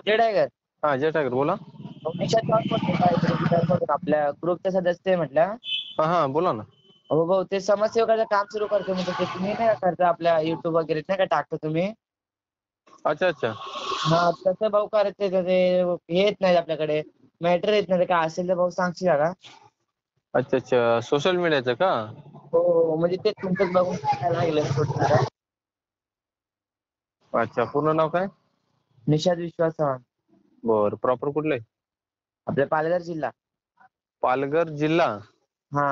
जय tiger. हा जय tiger बोला. निशांत भाऊ बोलतोय काहीतरी विचारमधून आपल्या ग्रुपचा सदस्य आहे म्हटलं. हा हा बोला ना. हो भाऊ ते समाजसेवकाचं काम सुरू करतो म्हणजे ते तुम्ही नाही का करता आपल्या युट्यूब वगैरे नाही का टाकता तुम्ही. अच्छा अच्छा. हा तसं भाऊ करायचं ते हे येत नाही आपल्याकडे मॅटर येत नाही काय असेल तर भाऊ सांगशील का. अच्छा अच्छा सोशल मीडियाचं का. हो म्हणजे ते तुमचंच बघून करायला लागलं थोडं थोडं. अच्छा पूर्ण नाव काय. निषाद विश्वास चव्हाण. बर प्रॉपर कुठलं आहे. आपल्या पालघर जिल्हा. पालघर जिल्हा. हा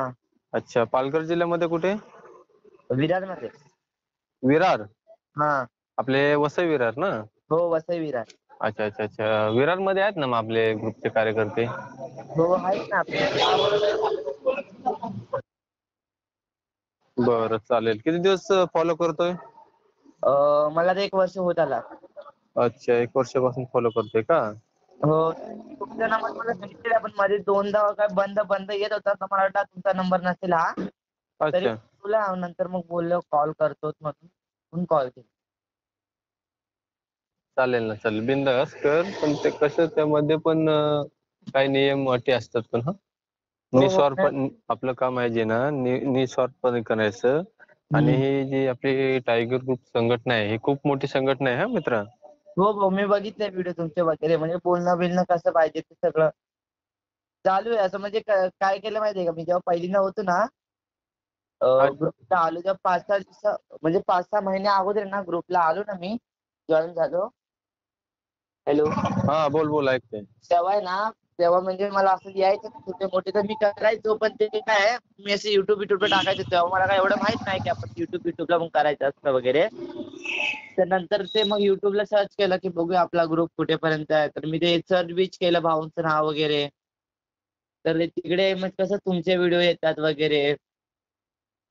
अच्छा पालघर जिल्ह्यामध्ये कुठे. विरारमध्ये. विरार. हा आपले वसई विरार ना. हो वसई विरार. अच्छा अच्छा अच्छा विरार मध्ये आहेत ना मग आपले ग्रुपचे कार्यकर्ते. हो आहेत ना आपले बरं चालेल किती दिवस फॉलो करतोय. मला तर 1 वर्ष होत आला. अच्छा 1 वर्षापासून फॉलो करतोय का. हो तुमचा नंबर मला भेटलेला पण मध्ये 2दा काय बंद बंद येत होता तर मला वाटलं तुमचा नंबर नसेल हा. तरी अच्छा तुला नंतर मग बोललो कॉल करतोच म्हणून कॉल केला. चालेल ना चालेल बिनधास्त कर पण ते कसं त्यामध्ये पण काही नियम अटी असतात पण हा. हो हो निस्वार्थ आपलं काम आहे जे ना निस्वार्थपणे करायचं. आणि हम्म. ही जी आपली टायगर ग्रुप संघटना आहे ही खूप मोठी संघटना आहे हा मित्रा. हो भाऊ मी बघितले व्हिडिओ तुमचे वगैरे म्हणजे बोलणं बिलणं कसं पाहिजे ते सगळं चालू आहे असं म्हणजे काय केलं माहितीये का मी जेव्हा पहिल्यांदा होतो ना ग्रुपला आलो जेव्हा 5-6 दिवस म्हणजे 5-6 महिने अगोदर ना ग्रुपला आलो ना मी जॉईन झालो. हॅलो. हा बोल बोल ऐकतोय. तेव्हा आहे ना तेव्हा म्हणजे मला असं यायचं छोटे मोठे तर मी करायचो पण ते काय मी असं युट्यूबला टाकायचो तेव्हा मला काय एवढं माहित नाही की आपण युट्यूबला पण करायचं असतं वगैरे. त्यानंतर ते मग युट्यूबला सर्च केलं की बघूया आपला ग्रुप कुठेपर्यंत आहे तर मी ते सर्च बीच केलं भाऊंचं नाव वगैरे. तर तिकडे मग कसं तुमचे व्हिडिओ येतात वगैरे.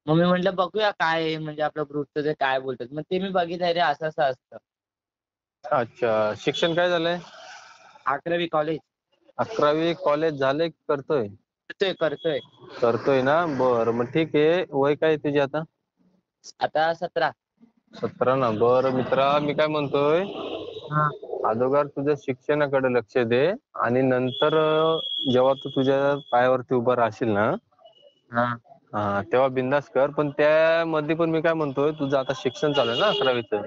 मग मी म्हटलं बघूया काय आहे म्हणजे आपल्या ग्रुपचं ते काय बोलतात मग ते मी बघितलं रे असं असं असतं. अच्छा शिक्षण काय झालंय. 11वी कॉलेज. 11वी कॉलेज झाले करतोय. करतोय. करतोय ना बरं मग ठीक आहे वय काय तुझे आता. आता 17. 17 ना बरं मित्रा मी काय म्हणतोय. हा. अगोदर तुझ्या शिक्षणाकडे लक्ष दे आणि नंतर जेव्हा तू तुझ्या पायावरती उभं राहशील ना. हा. हा तेव्हा बिंदास कर पण त्यामध्ये पण मी काय म्हणतोय तुझं आता शिक्षण चालू आहे ना 11वीचं.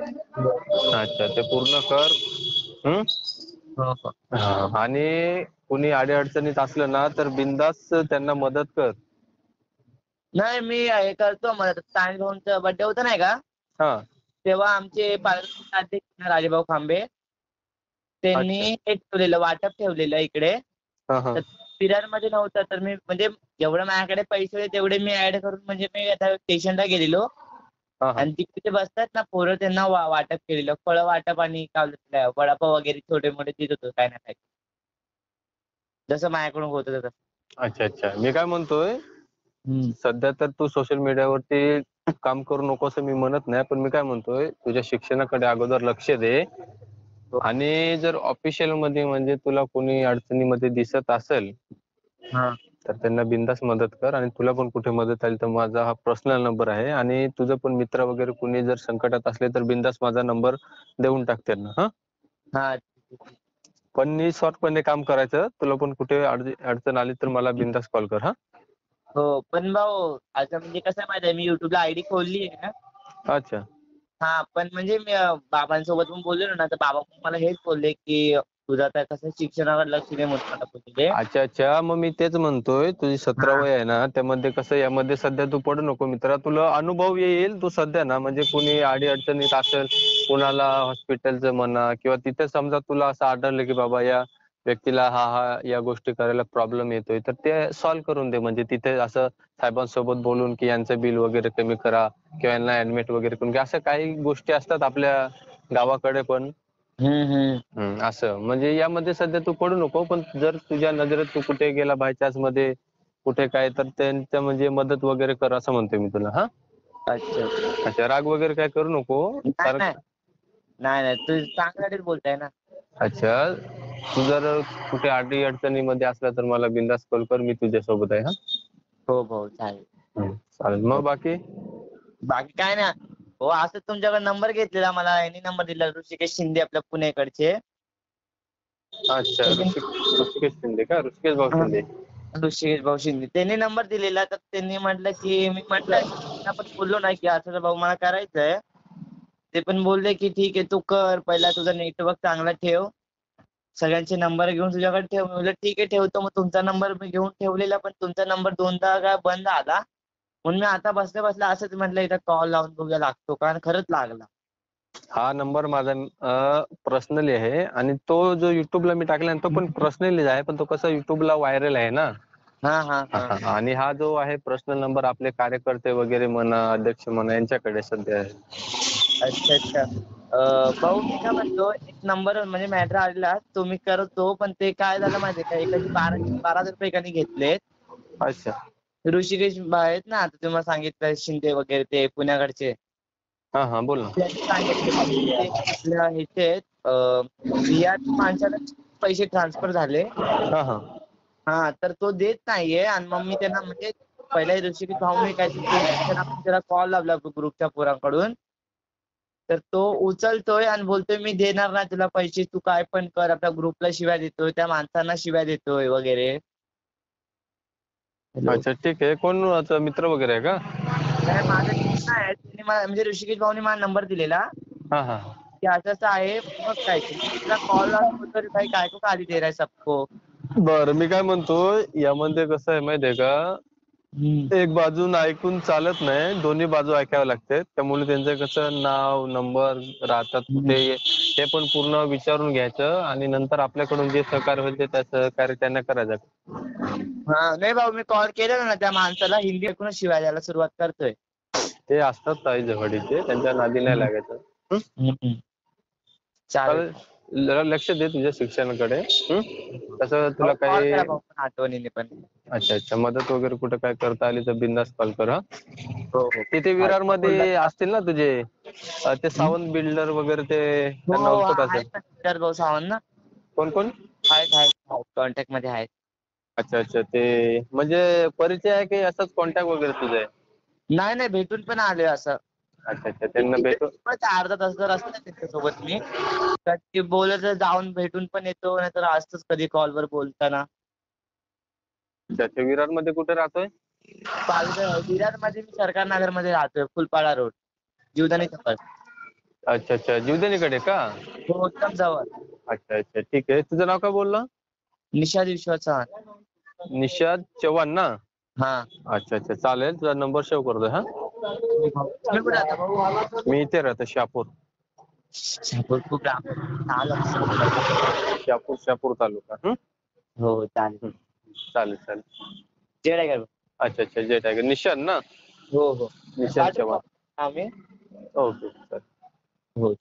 अच्छा ते पूर्ण कर. हो हो. हा आणि कुणी अडीअडचणीत असलं ना तर बिंदास त्यांना मदत कर. नाही मी हे करतो मला सायन्स भाऊंचा बड्डे होता नाही का. हा. तेव्हा आमचे पालकमंत्री अध्यक्ष राजेभाऊ खांबे. त्यांनी अच्छा एक ठेवलेलं वाटप ठेवलेलं इकडे. हा हा. तर विरारमध्ये नव्हतं तर मी म्हणजे जेवढं माझ्याकडे पैसे होते तेवढे मी ऍड करून म्हणजे मी आता स्टेशनला गेलेलो. हा हा. आणि तिकडे बसतात ना पोरं त्यांना वाटप केलेलं फळं वाटप आणि वडापाव वगैरे छोटे मोठे देत होतो काय ना काय. जसं माझ्याकडून होत तसं. अच्छा अच्छा मी काय म्हणतोय. हम्म. सध्या तर तू सोशल मीडियावरती काम करू नको असं मी म्हणत नाही पण मी काय म्हणतोय तुझ्या शिक्षणाकडे अगोदर लक्ष दे. हो. आणि जर ऑफिशियल मध्ये म्हणजे तुला कोणी अडचणीमध्ये दिसत असेल. हा. तर त्यांना बिंदास मदत कर आणि तुला पण कुठे मदत आली तर माझा हा पर्सनल नंबर आहे आणि तुझं पण मित्र वगैरे कुणी जर संकटात असले तर बिंदास माझा नंबर देऊन टाक त्यांना हा. हा. पण निस्वार्थपणे काम करायचं तुला पण कुठे अडचण आली तर मला बिंदास कॉल कर हा. हो पण भाऊ आता म्हणजे कसं माहिती आहे मी युट्यूबला आयडी खोलली आहे. अच्छा. हा पण म्हणजे मी बाबांसोबत पण बोललेलो ना तर बाबा पण मला हेच बोलले की तुझं आता कसं शिक्षणावर लक्ष दे म्हणून मला बोलले. अच्छा अच्छा मग मी तेच म्हणतोय तुझी 17 हा. वय आहे ना त्यामध्ये कसं यामध्ये सध्या तू पडू नको मित्रा तुला अनुभव येईल तू सध्या ना म्हणजे कुणी अडी अडचणीत असेल कुणाला हॉस्पिटलचं म्हणा किंवा तिथे समजा तुला असं आढळलं की बाबा या व्यक्तीला हा या गोष्टी करायला प्रॉब्लेम येतोय तर ते सॉल्व्ह करून दे म्हणजे तिथे असं साहेबांसोबत बोलून की यांचं बिल वगैरे कमी करा किंवा यांना ऍडमिट वगैरे करून घ्या अशा काही गोष्टी असतात आपल्या गावाकडे पण. हम्म. असं म्हणजे यामध्ये सध्या तू पडू नको पण जर तुझ्या नजरेत तू कुठे गेला बाय चान्स मध्ये कुठे काय तर त्यांच्या म्हणजे मदत वगैरे कर असं म्हणतोय मी तुला हा. अच्छा. अच्छा राग वगैरे काय करू नको. नाही कारण नाही नाही नाही तू चांगल्यासाठीच बोलताय ना. अच्छा तू जर कुठे अडी अडचणीमध्ये असला तर मला बिंदास कॉल कर मी तुझ्यासोबत आहे हा. हो भाऊ चालेल. चालेल मग बाकी. बाकी काय नाही हो असं तुमच्याकडे नंबर घेतलेला मला यांनी नंबर दिला ऋषिकेश शिंदे आपल्या पुणेकडचे. अच्छा, ऋषिकेश शिंदे का? ऋषिकेश भाऊ शिंदे. ऋषिकेश भाऊ शिंदे त्यांनी नंबर दिलेला, तर त्यांनी म्हटलं की मी म्हटलं आपण बोललो नाही की असं भाऊ मला करायचंय. ते पण बोलले की ठीक आहे तू कर, पहिला तुझा नेटवर्क चांगला ठेव, सगळ्यांचे नंबर घेऊन तुझ्याकडे ठेव. मी म्हटलं ठीक आहे ठेवतो. मग तुमचा नंबर मी घेऊन ठेवलेला, पण तुमचा नंबर दोनदा काय बंद आला. म्हणून मी आता बसल्या बसल्या असंच म्हटलं इथं कॉल लावून बघूया लागतो का, आणि खरंच लागला. हा नंबर माझा पर्सनली आहे आणि तो जो युट्यूबला मी टाकला तो पण पर्सनली आहे, पण तो कसा युट्यूबला व्हायरल आहे ना. हा हा हा. आणि हा जो आहे पर्सनल नंबर आपले कार्यकर्ते वगैरे म्हणा, अध्यक्ष म्हणा, यांच्याकडे सध्या आहे. अच्छा अच्छा. भाऊ मी काय म्हणतो, एक नंबर म्हणजे मॅटर आलेला तो मी करतो, पण ते काय झालं माहितीये का, एकाने 12,000 रुपये एकाने घेतलेत. अच्छा. ऋषिकेश आहेत ना, आता तुम्हाला सांगितलं शिंदे वगैरे ते पुण्याकडचे. हा हा बोल ना. त्यांनी सांगितले की ते आपल्या ह्याचे आहेत, बिहार माणसाला पैसे ट्रान्सफर झाले. हा हा. हा तर तो देत नाहीये, आणि मग मी त्यांना म्हणजे पहिला ऋषिकेश भाऊने काहीतरी केलं, त्याला कॉल लावला ग्रुपच्या पोरांकडून. तर तो उचलतोय आणि बोलतोय मी देणार नाही तुला पैसे, तू काय पण कर. आपल्या ग्रुपला शिव्या देतोय, त्या माणसांना शिव्या देतोय वगैरे. हॅलो. अच्छा ठीक आहे. कोण मित्र वगैरे आहे का? नाही माझा मित्र आहे, त्यांनी म्हणजे ऋषिकेश भाऊने मला नंबर दिलेला हा हा. की असं असं आहे, बघ काय ते. तुला कॉल लावून बोलतो भाई काय को गाली दे रहा है सबको. बरं मी काय म्हणतो, यामध्ये कसं आहे माहितीये का, एक बाजून ऐकून चालत नाही, दोन्ही बाजू ऐकाव्या लागतात. त्यामुळे त्यांचं कसं नाव नंबर राहतात कुठे हे पण पूर्ण विचारून घ्यायचं, आणि नंतर आपल्याकडून जे सहकार्य होईल ते त्या सहकार्य त्यांना करायचं. हा नाही भाऊ, मी कॉल केलेला ना त्या माणसाला, हिंदी ऐकूनच शिवाय द्यायला सुरुवात करतोय. ते असतात ताई झगडीचे, त्यांच्या नादी नाही लागायचं. चालेल. जरा लक्ष दे तुझ्या शिक्षणाकडे. तसं तुला कॉल काही करा भाऊ पण आठवणीने पण. अच्छा अच्छा मदत वगैरे कुठं काय करता आली तर बिंदास कॉल कर. हो हो. तिथे विरार मध्ये असतील ना तुझे ते सावंत बिल्डर वगैरे, ते हो त्यांना ओळखत आहेत असेल. ना सिद्धार्थ भाऊ सावंत ना. कोण कोण? आहेत आहेत कॉन्टॅक्ट मध्ये आहेत. अच्छा अच्छा. ते म्हणजे परिचय आहे की असंच कॉन्टॅक्ट वगैरे तुझं आहे? नाही नाही भेटून पण आलोय असं. अच्छा अच्छा. त्यांना भेटून अर्धा तास जर असतं ना त्यांच्यासोबत मी, तर ते बोलत जाऊन भेटून पण येतो, नाहीतर असतोच कधी कॉलवर बोलताना. अच्छा अच्छा. विरार मध्ये कुठे राहतोय? विरार मध्ये मी सरकार नगर मध्ये राहतोय, फुलपाडा रोड, जीवदानी जवळ. अच्छा अच्छा. जीवदानीकडे का? हो एकदम जवळ. अच्छा अच्छा ठीक आहे. तुझं नाव काय बोललं? निषाद विश्वास चव्हाण. निषाद चव्हाण ना? हा. अच्छा अच्छा चालेल. तुझा नंबर सेव्ह करतोय. हा तुम्ही कुठे राहता भाऊ? मी इथे राहतो शहापूर. शहापूर खूप लांब आहे. शहापूर तालुका. हो चालेल. चालेल चालेल. जे टायगर. अच्छा अच्छा. जय टायगर. निशांत ना? हो हो. निशांत चव्हाण. आम्ही ओके चालेल. हो.